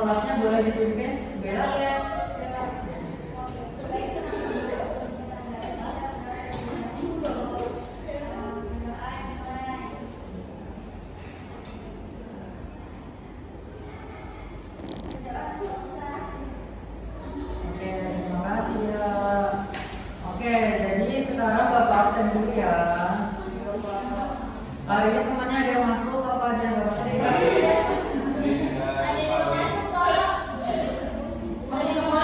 kelasnya boleh dipimpin Bella? Iya. Oke, terima kasih ya. Oke, jadi sekarang Bapak absen dulu ya. Hari ini temannya ada yang masuk apa ada yang nggak masuk? Masuk semua.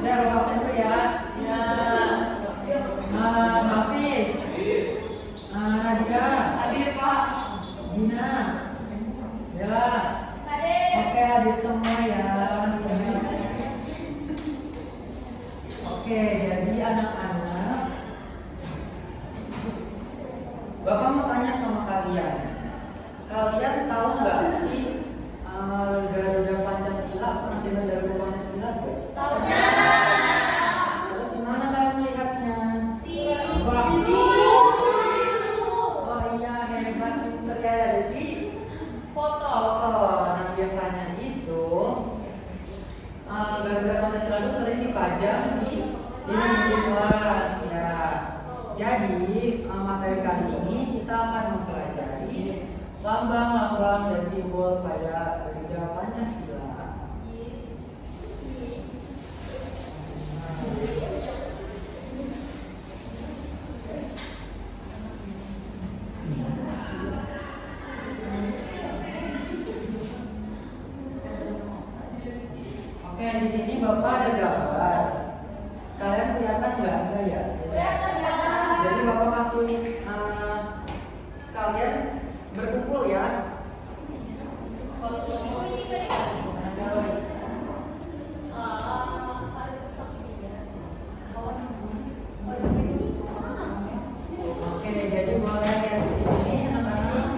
Ya, Bapak absen dulu ya. Hafiz, Nadira, Dina, Bella. Oke, hadir semua ya. Oke, jadi anak-anak, Bapak mau tanya sama kalian. Kalian tahu nggak sih Garuda Pancasila? Pernah dengar Garuda Pancasila nggak? Terus gimana kalian melihatnya? Wah, oh iya, hebat, pinter ya. Jadi foto. Nah, biasanya itu Garuda Pancasila itu sering dipajang di kelas ya. Jadi materi kali ini kita akan mempelajari lambang-lambang dan simbol pada Garuda Pancasila. Oke, di sini Bapak ada gambar. Kalian kelihatan nggak? Enggak ya? Jadi Bapak kasih kalian berkumpul ya. Oke, jadi boleh ya di sini anak-anak.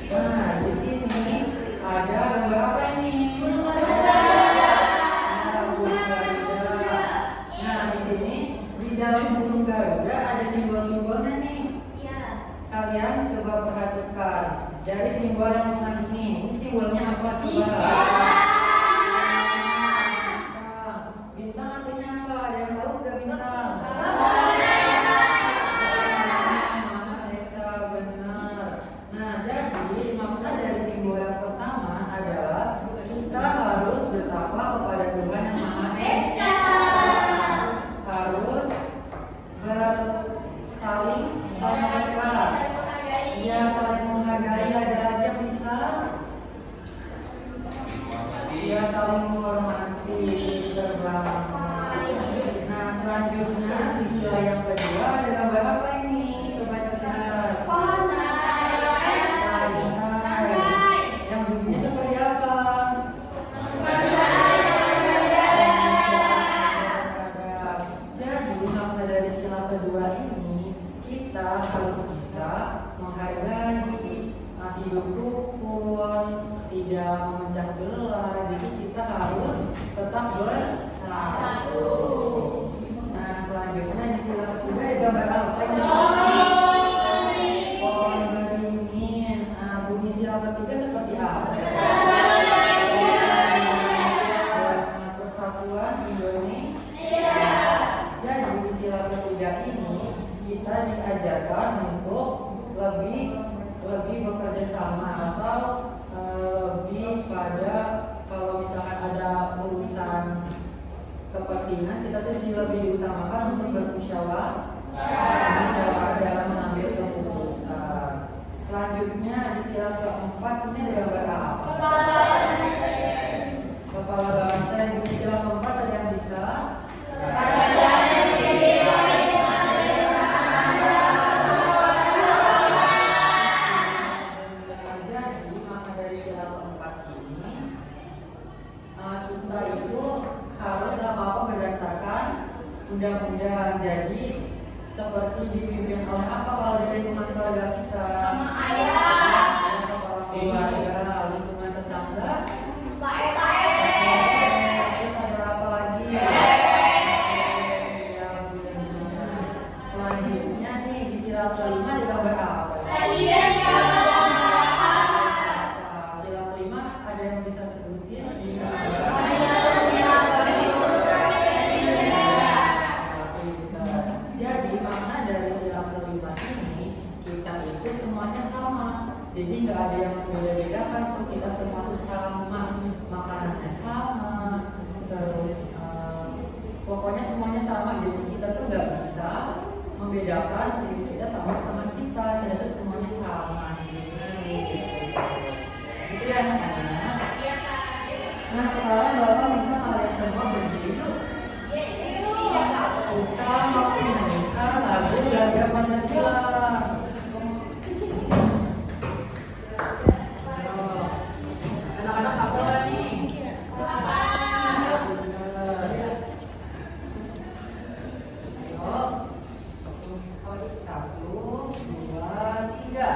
Nah, di sini ada gambar apa ini? Nah, di sini di dalam burung Garuda ada simbol-simbolnya nih. Kalian coba perhatikan dari simbol yang warna ini simbolnya apa coba? Bintang artinya apa? Ada yang tahu nggak bintang? Mana Esa, benar. Nah, jadi makna dari simbol yang pertama adalah kita harus bertakwa kepada Tuhan yang Maha Esa. Harus saling apa? Iya, saling menghargai. Ada lagi yang bisa? Iya, saling menghormati. Terbang. Nah, selanjutnya istilah yang kedua ada gambar apa ini? Coba lihat. Yang bunyinya seperti apa? Jadi makna dari istilah kedua ini kita harus bisa menghargai hidup rukun, tidak memecah belah. Jadi kita harus tetap bersatu. Nah, selanjutnya di istilah ketiga ada gambar apa ini? Pohon beringin. Bunyi istilah ketiga seperti apa? Persatuan Indonesia. Jadi istilah ketiga ini kita diajarkan untuk lebih bekerja sama atau lebih pada kalau misalkan ada urusan kepentingan kita tuh lebih diutamakan untuk bermusyawarah dalam mengambil keputusan. Selanjutnya di istilah keempat ini ada gambar apa? Kepala banteng. Di istilah keempat ada yang bisa? Jadi makna dari istilah keempat ini kita itu harus apa-apa berdasarkan undang-undang. Jadi seperti dipimpin oleh apa kalau di lingkungan keluarga kita? Sama ayah. Kepala keluarga, lingkungan tetangga. Terus ada apa lagi? Selanjutnya nih di istilah kelima ada gambar apa? Jadi nggak ada yang membeda-bedakan tuh, kita semua tuh sama, makanannya sama, terus pokoknya semuanya sama. Jadi kita tuh nggak bisa membedakan diri kita sama teman kita tuh semuanya sama gitu. Itu ya anak-anak. Nah sekarang Bapak minta kalian semua berdiri yuk. Kita mau menyanyikan lagu Ganda Pancasila. Anak-anak apa nih? Satu, dua, tiga.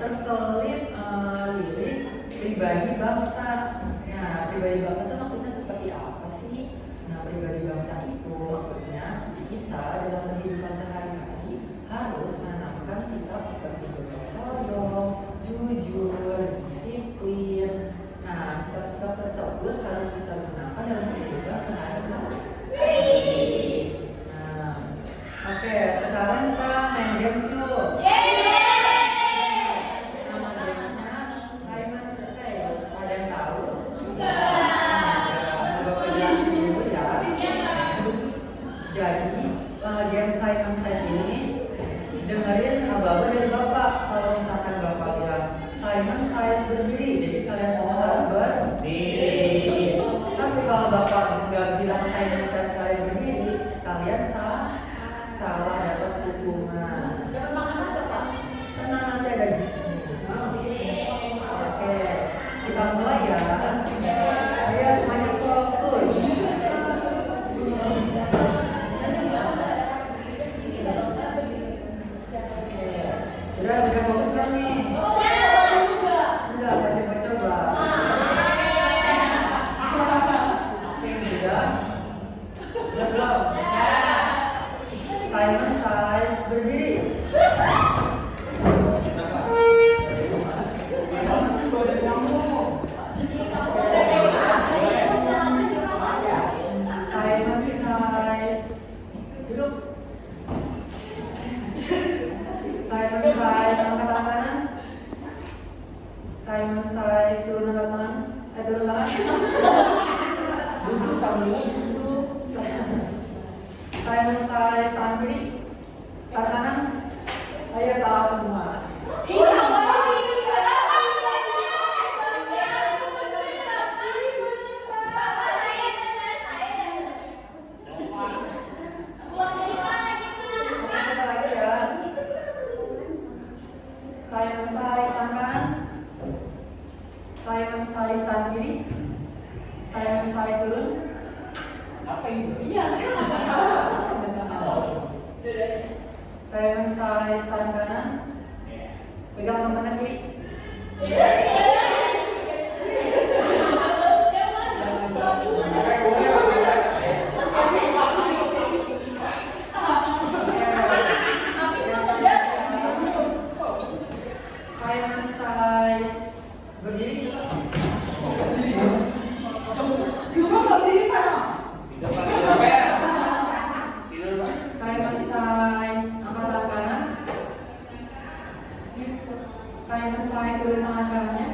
Terselip lirik pribadi bangsa. Nah, pribadi bangsa itu maksudnya seperti apa sih? Nah, pribadi bangsa itu maksudnya kita dalam kehidupan sehari-hari harus menanamkan sikap seperti gotong royong, jujur, disiplin. Nah, sikap-sikap tersebut harus kita gunakan dalam kehidupan sehari-hari. Nah, oke, sekarang kita main games yuk. Jadi game Simon Says ini dengerin aba-aba dari Bapak. Kalau misalkan Bapak bilang Simon Says berdiri, jadi kalian semua harus berdiri. Tapi kalau Bapak nggak bilang Simon Says kalian berdiri, kalian salah dapat hukuman. Dapat makanan nggak Pak? Senang nanti ada di sini. Oke, kita mulai ya. Ayo semuanya fokus. Udah fokus kan nih? Udah, coba. Udah belum? Simon Says berdiri. Simon Says duduk. Simon Says angkat tangan kanan. Simon Says turun angkat tangan. Turun tangan. Duduk kamu. Duduk. Simon Says tangan kiri. Tangan kanan. Ayo salah semua. Simon Says tangan kanan. Simon Says tangan kiri. Simon Says turun. Apa ini? Iya. Simon Says tangan kanan. Pegang tangan kiri. Simon Says berdiri juga. Simon Says angkat tangan kanan. Simon Says turun tangan kanannya.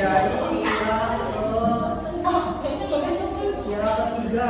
Jadi sila ketiga.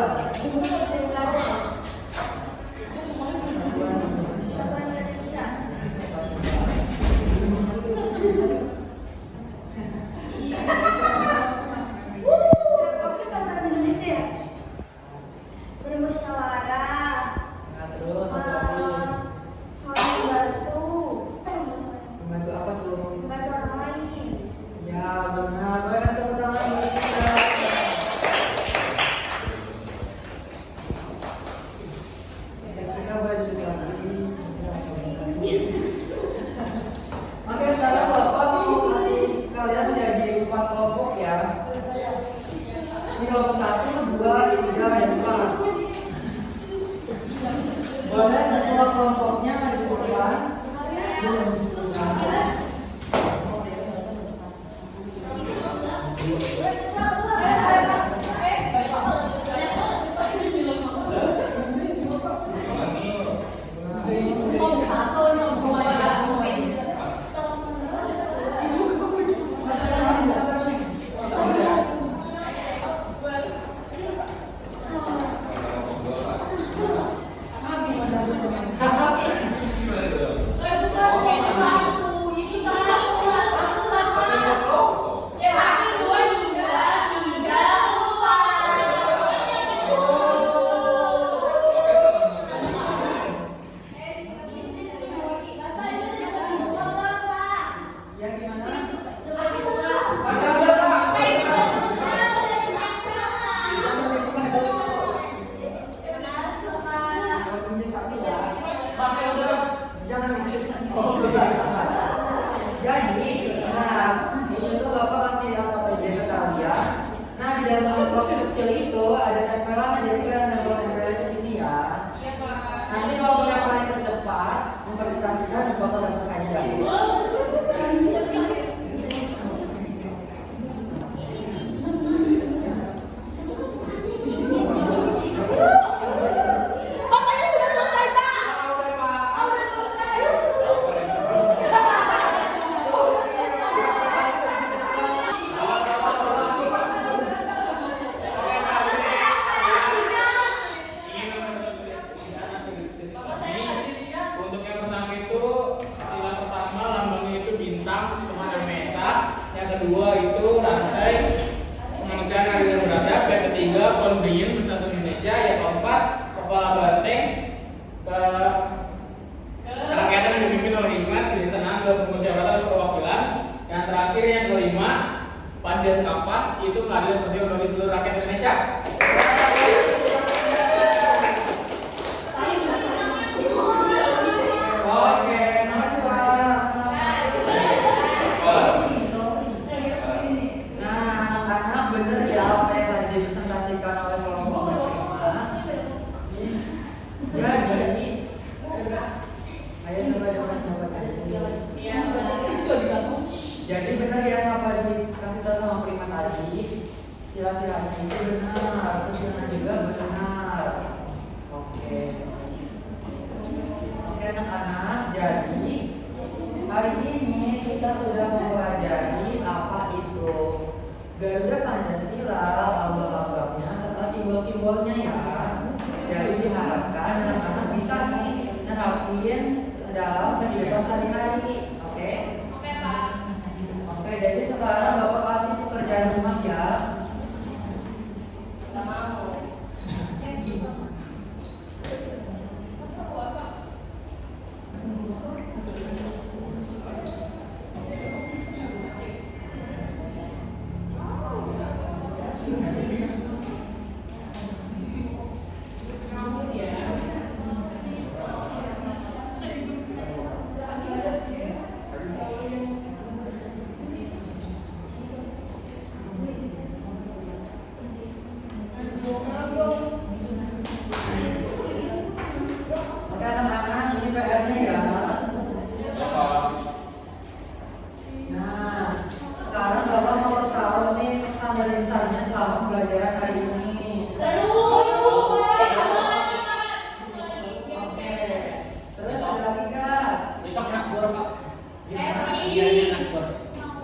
Oke, sekarang Bapak mau kasih kalian jadi 4 kelompok ya. Ini kelompok 1, 2, 3, dan 4. Boleh semua kelompoknya di depan. Jadi, itu tuh Bapak kasih apa aja ke kalian. Nah, di dalam amplop kecil itu ada tempelan, jadi kalian tempel-tempel di sini ya. Nanti kalau yang paling tercepat mempresentasikan bakal dapat hadiah. Kedua itu rantai kemanusiaan adil dan beradab, yang ketiga pemberian bersatu Indonesia, yang keempat kepala banteng ke kerakyatan yang dipimpin oleh hikmat kebijaksanaan dan permusyawaratan perwakilan, yang terakhir yang kelima pandian kapas itu keadilan sosial bagi seluruh rakyat Indonesia. Jadi benar ya apa dikasih tahu sama Prima tadi, sila-silanya itu benar, terus benar juga benar. Oke anak-anak, jadi hari ini kita sudah mempelajari apa itu Garuda Pancasila, lambang-lambangnya serta simbol-simbolnya ya. Jadi diharapkan anak-anak bisa nih nerapin dalam kehidupan sehari-hari. Oke, jadi sekarang Bapak kasih pekerjaan rumah ya.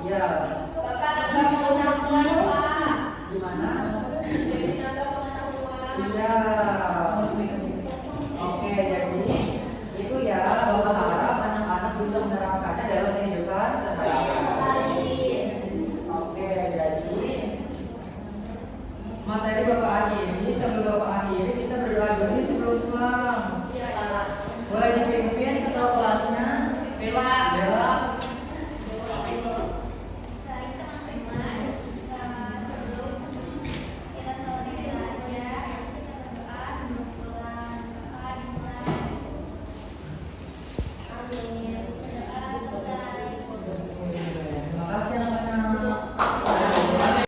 Iya. Gimana? Iya. Oke, jadi itu ya Bapak harap anak-anak bisa menerapkannya dalam kehidupan sehari-hari. Oke, jadi materi Bapak akhiri, sebelum Bapak akhiri kita berdoa dulu sebelum pulang. Boleh dipimpin ketua kelasnya? Bella.